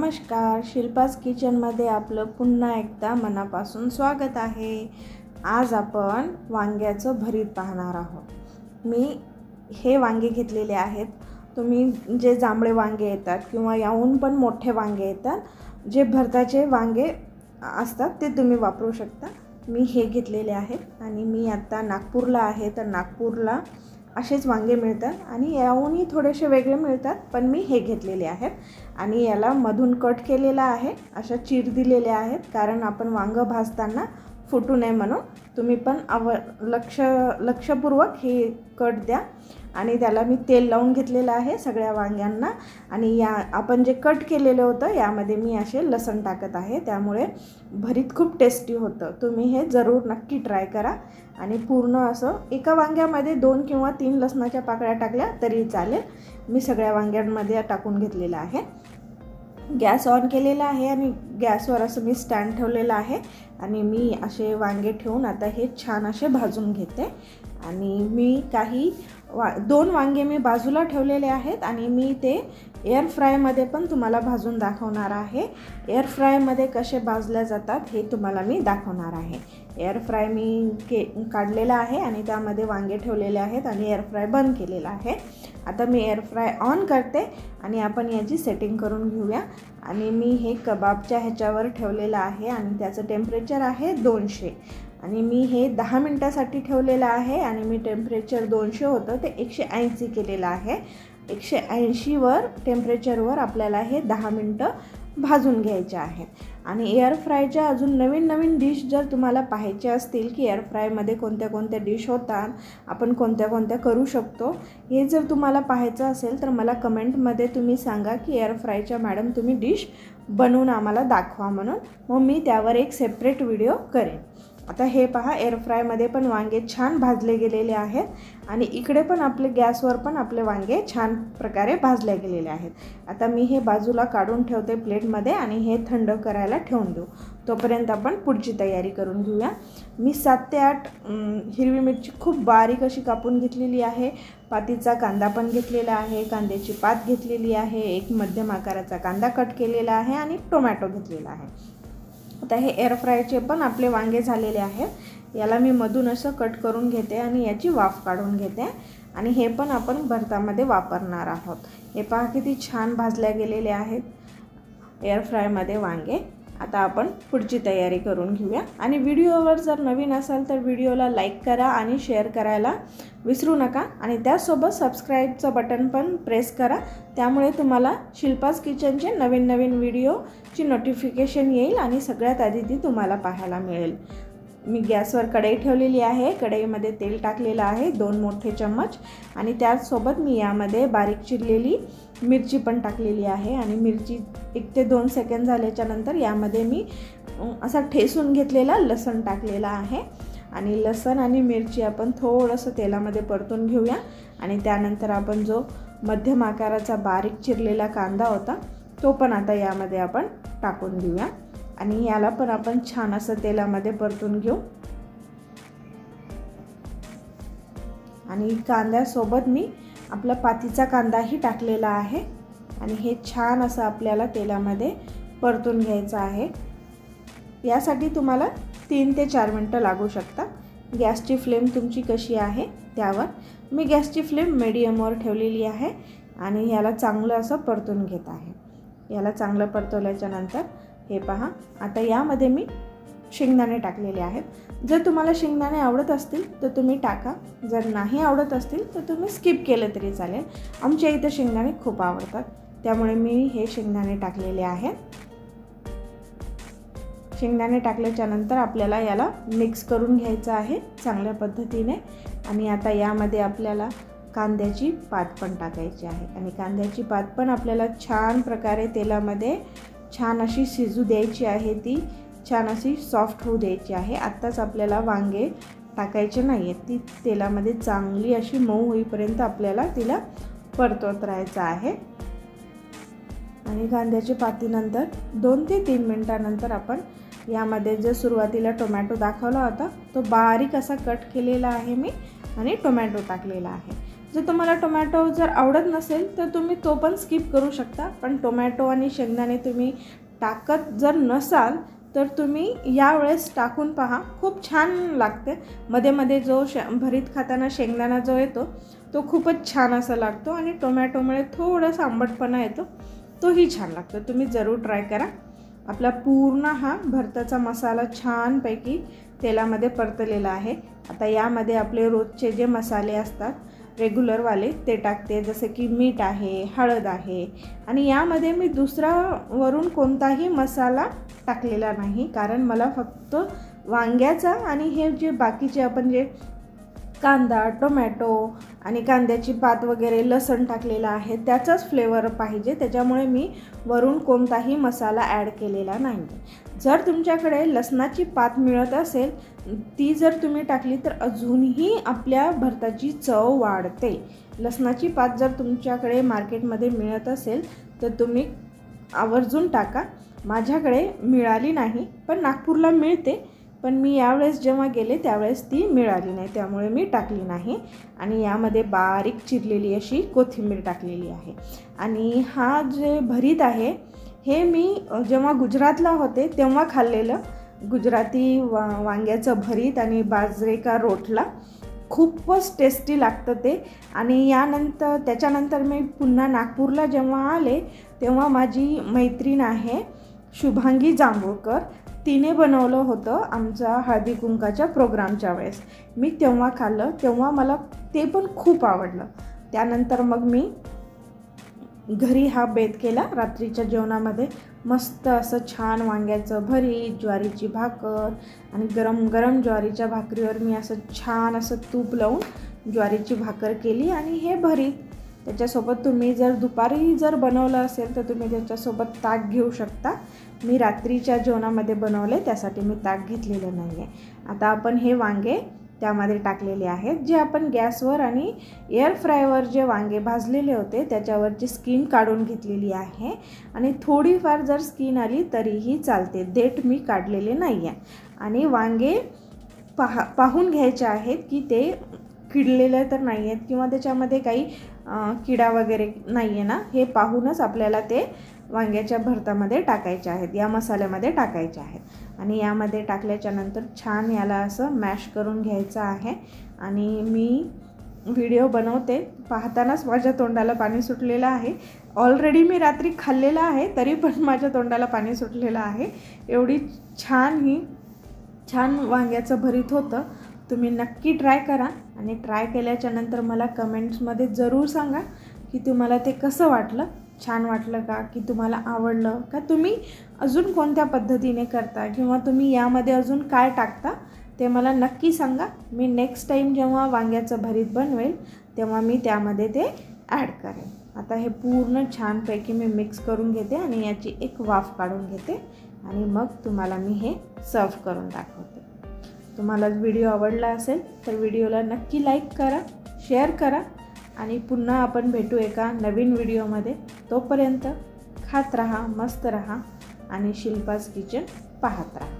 नमस्कार, शिल्पाज किचनमध्ये आपलं पुन्हा एकदा मनापासून स्वागत आहे। आज आपण वांग्याचं भरीत पाहणार आहोत। मी हे वांगे घेतलेले आहेत। तुम्ही जे जांभळे वांगे येतात किंवा याहून पण मोठे वांगे येतात, जे भरताचे वांगे असतात ते तुम्ही वापरू शकता। मी हे घेतलेले आहेत आणि मी आता नागपूरला आहे, तर नागपूरला असेच वांगे मिळतात आणि याहूनही थोडेसे वेगळे मिळतात, पण मी हे घेतलेले आहेत आणि याला मधून कट केलेला आहे, अशा चीर दिलेल्या आहेत, कारण आपण वांगे भाजताना फुटू नये म्हणून। तुम्ही पण लक्षपूर्वक हे कट द्या। आणि त्याला मी तेल लावून घेतलेलं आहे सगळ्या वांग्यांना। आणि या आपण जे कट केलेलं होतं यामध्ये मी असे लसण टाकत आहे, त्यामुळे भरीत खूप टेस्टी होतं। तुम्ही हे जरूर नक्की ट्राय करा। आणि पूर्ण असं एका वांग्यामध्ये 2 किंवा 3 लसणाच्या पाकळ्या टाकल्या तरी चालेल। मी सगळ्या वांग्यांमध्ये टाकून घेतलेलं आहे। गॅस ऑन केलेला आहे आणि गॅसवर असं मी स्टँड ठेवलेला आहे आणि मी असे वांगे ठेवून आता हे छान असे भाजून घेते। आणि मी काही 2 वांगे मी बाजूला ठेवलेले आहेत आणि मी ते एअर फ्रायमध्ये पण तुम्हाला भाजून दाखवणार आहे। एअर फ्रायमध्ये कसे भाजले जातात हे तुम्हाला मी दाखवणार आहे। एअर फ्राय मी काढलेला आहे आणि त्यामध्ये वांगे ठेवलेले आहेत आणि एअर फ्राय बंद केलेला आहे। आता मी एअर फ्राय ऑन करते आणि आपण याची सेटिंग करून घेऊया। आणि मी हे कबाबच्या ह्याच्यावर ठेवलेलं आहे आणि त्याचं टेम्परेचर आहे 200 आणि मी हे 10 मिनिटासाठी ठेवलेलं आहे आणि मी टेम्परेचर 200 होतं ते 180 केलेलं आहे। 180 टेम्परेचरवर आपल्याला हे 10 मिनिटं भाजून घ्यायचे आहे। आणि एअर फ्रायच्या अजून नवीन डिश जर तुम्हाला पाहायचे असतील की एअर फ्रायमध्ये कोणत्या डिश होतात, आपण कोणत्या करू शकतो, हे जर तुम्हाला पाहायचं असेल तर मला कमेंटमध्ये तुम्ही सांगा की एअर फ्रायच्या मॅडम तुम्ही डिश बनवून आम्हाला दाखवा म्हणून, मग मी त्यावर एक सेपरेट व्हिडिओ करेन। आता हे पहा, एअर फ्रायमध्ये पण वांगे छान भाजले गेलेले आहेत आणि इकडे पण आपले गॅसवर पण आपले वांगे छान प्रकारे भाजले गेलेले आहेत। आता मी हे बाजूला काढून ठेवते प्लेटमध्ये आणि हे थंड करायला ठेवून देऊ। तोपर्यंत आपण पुढची तयारी करून घेऊया। मी 7 ते 8 हिरवी मिरची खूप बारीक अशी कापून घेतलेली आहे। पातीचा कांदा पण घेतलेला आहे, कांद्याची पात घेतलेली आहे, एक मध्यम आकाराचा कांदा कट केलेला आहे आणि टोमॅटो घेतलेला आहे। आता हे एअर फ्रायचे पण आपले वांगे झालेले आहेत। याला मी मधून असं कट करून घेते आणि याची वाफ काढून घेते आणि हे पण आपण भरतामध्ये वापरणार आहोत। हे पहा किती छान भाजल्या गेलेले आहेत एअर फ्रायमध्ये वांगे। आता आपण पुढची तयारी करून घेऊया। आणि व्हिडिओवर जर नवीन असाल तर व्हिडिओला लाईक करा आणि शेअर करायला विसरू नका आणि त्यासोबत सबस्क्राईबचं बटन पण प्रेस करा, त्यामुळे तुम्हाला शिल्पाज किचनचे नवीन व्हिडिओची नोटिफिकेशन येईल आणि सगळ्यात आधी ती तुम्हाला पाहायला मिळेल। मी गॅसवर कढई ठेवलेली आहे, कढईमध्ये तेल टाकलेलं आहे 2 मोठे चम्मच आणि त्याचसोबत मी यामध्ये बारीक चिरलेली मिरची पण टाकलेली आहे। आणि मिरची 1 ते 2 सेकंद झाल्याच्या नंतर यामध्ये मी असा ठेसून घेतलेला लसण टाकलेला आहे आणि लसण आणि मिरची आपण थोडंसं तेलामध्ये परतून घेऊया। आणि त्यानंतर आपण जो मध्यम आकाराचा बारीक चिरलेला कांदा होता तो पण आता यामध्ये आपण टाकून घेऊया आणि याला पण आपण छान असं तेलामध्ये परतून घेऊ। आणि कांद्यासोबत मी आपला पातीचा कांदाही टाकलेला आहे आणि हे छान असं आपल्याला तेलामध्ये परतून घ्यायचं आहे। यासाठी तुम्हाला 3 ते 4 मिनिटं लागू शकतात। गॅसची फ्लेम तुमची कशी आहे त्यावर। मी गॅसची फ्लेम मीडियमवर ठेवलेली आहे आणि याला चांगलं असं परतून घेत आहे। याला चांगलं परतवल्याच्या नंतर हे पहा, आता यामध्ये मी शेंगदाणे टाकलेले आहेत। जर तुम्हाला शेंगदाणे आवडत असतील तर तुम्ही टाका, जर नाही आवडत असतील तर तुम्ही स्किप केलं तरी चालेल। आमच्या इथं शेंगदाणे खूप आवडतात, त्यामुळे मी हे शेंगदाणे टाकलेले आहेत। शेंगदाणे टाकल्याच्या नंतर आपल्याला याला मिक्स करून घ्यायचं आहे चांगल्या पद्धतीने। आणि आता यामध्ये आपल्याला कांद्याची पात पण टाकायची आहे आणि कांद्याची पात पण आपल्याला छान प्रकारे तेलामध्ये छान अशी शिजू द्यायची आहे, ती छान अशी सॉफ्ट होऊ द्यायची आहे। आत्ताच आपल्याला वांगे टाकायचे नाही आहेत, ती तेलामध्ये चांगली अशी मऊ होईपर्यंत आपल्याला तिला परतवत राहायचं आहे। आणि कांद्याची पातीनंतर 2 ते 3 मिनिटानंतर आपण यामध्ये जो सुरुवातीला टोमॅटो दाखवला होता तो बारीक असा कट केलेला आहे मी आणि टोमॅटो टाकलेला आहे। जर तुम्हाला टोमॅटो जर आवडत नसेल तर तुम्ही तो पण स्किप करू शकता, पण टोमॅटो आणि शेंगदाणे तुम्ही टाकत जर नसाल तर तुम्ही यावेळेस टाकून पहा, खूप छान लागते. मध्ये मध्ये जो भरीत खाताना शेंगदाणा जो येतो तो खूपच छान असा लागतो आणि टोमॅटोमुळे थोडासा आंबटपणा येतो, तोही छान लागतो. तुम्ही जरूर ट्राय करा. आपला पूर्ण हा भरताचा मसाला छानपैकी तेलामध्ये परतलेला आहे. आता यामध्ये आपले रोजचे जे मसाले असतात रेग्युलरवाले ते टाकते, जसे की मीठ आहे, हळद आहे. आणि यामध्ये मी दुसरा वरून कोणताही मसाला टाकलेला नाही, कारण मला फक्त वांग्याचा आणि हे जे बाकीचे आपण जे कांदा, टोमॅटो आणि कांद्याची पात वगैरे लसण टाकलेला आहे त्याचाच फ्लेवर पाहिजे, त्याच्यामुळे मी वरून कोणताही मसाला ॲड केलेला नाही. जर तुमच्याकडे लसणाची पात मिळत असेल ती जर तुम्ही टाकली तर अजूनही आपल्या भरताची चव वाढते. लसणाची पात जर तुमच्याकडे मार्केटमध्ये मिळत असेल तर तुम्ही आवर्जून टाका. माझ्याकडे मिळाली नाही, पण नागपूरला मिळते, पण मी यावेळेस जेव्हा गेले त्यावेळेस ती मिळाली नाही, त्यामुळे मी टाकली नाही. आणि यामध्ये बारीक चिरलेली अशी कोथिंबीर टाकलेली आहे. आणि हा जे भरीत आहे हे मी जेव्हा गुजरातला होते तेव्हा खाल्लेलं. गुजराती वांग्याचं भरीत आणि बाजरे का रोटला खूपच टेस्टी लागतं ते. आणि त्याच्यानंतर मी पुन्हा नागपूरला जेव्हा आले तेव्हा माझी मैत्रीण आहे शुभांगी जांभूळकर, तिने बनवलं होतं आमच्या हळदी कुंकाच्या प्रोग्रामच्या वेळेस. मी तेव्हा खाल्लं, तेव्हा मला ते पण खूप आवडलं. त्यानंतर मग मी घरी हा बेत केला रात्रीच्या जेवणामध्ये. मस्त असं छान वांग्याचं भरीत, ज्वारीची भाकर आणि गरम गरम ज्वारीच्या भाकरीवर मी असं छान असं तूप लावून ज्वारीची भाकर केली आणि हे भरीत. त्याच्यासोबत तुम्ही जर दुपारी जर बनवलं असेल तर तुम्ही त्याच्यासोबत ताक घेऊ शकता. मी रात्रीच्या जेवणामध्ये बनवले, त्यासाठी मी ताक घेतलेलं नाही आहे. आता आपण हे वांगे त्यामध्ये टाकलेले आहेत, जे आपण गॅसवर आणि एअर फ्रायवर जे वांगे भाजलेले होते त्याच्यावरची स्किन काढून घेतलेली आहे. आणि थोडीफार जर स्किन आली तरीही चालते, देठ मी काढलेले नाही आहे. आणि वांगे पाहून घ्यायचे आहेत की ते किडलेले तर नाही आहेत किंवा त्याच्यामध्ये काही किडा वगैरे नाही आहे ना, हे पाहूनच आपल्याला ते वांग्याच्या भरतामध्ये टाकायचे आहेत, या मसाल्यामध्ये टाकायचे आहेत. आणि यामध्ये टाकल्याच्या नंतर छान याला असं मॅश करून घ्यायचं आहे. आणि मी व्हिडिओ बनवते पाहतानाच माझ्या तोंडाला पाणी सुटलेलं आहे. ऑलरेडी मी रात्री खाल्लेलं आहे तरी पण माझ्या तोंडाला पाणी सुटलेलं आहे. एवढी छान वांग्याचं भरीत होतं. तुम्ही नक्की ट्राय करा आणि ट्राय केल्याच्या नंतर मला कमेंट्समध्ये जरूर सांगा की तुम्हाला ते कसं वाटलं, छान वाटलं का, की तुम्हाला आवडलं का, तुम्ही अजून कोणत्या पद्धतीने करता किंवा तुम्ही यामध्ये अजून काय टाकता ते मला नक्की सांगा. मी नेक्स्ट टाईम जेव्हा वांग्याचं भरीत बनवेल तेव्हा मी त्यामध्ये ते ॲड करेन. आता हे पूर्ण छानपैकी मी मिक्स करून घेते आणि याची एक वाफ काढून घेते आणि मग तुम्हाला मी हे सर्व करून दाखवते. तुम्हाला व्हिडिओ आवडला असेल तर व्हिडिओला नक्की लाईक करा, शेअर करा आणि पुन्हा आपण भेटू एका नवीन व्हिडिओमध्ये. तोपर्यंत खात राहा, मस्त राहा आणि शिल्पाज किचन पाहत राहा.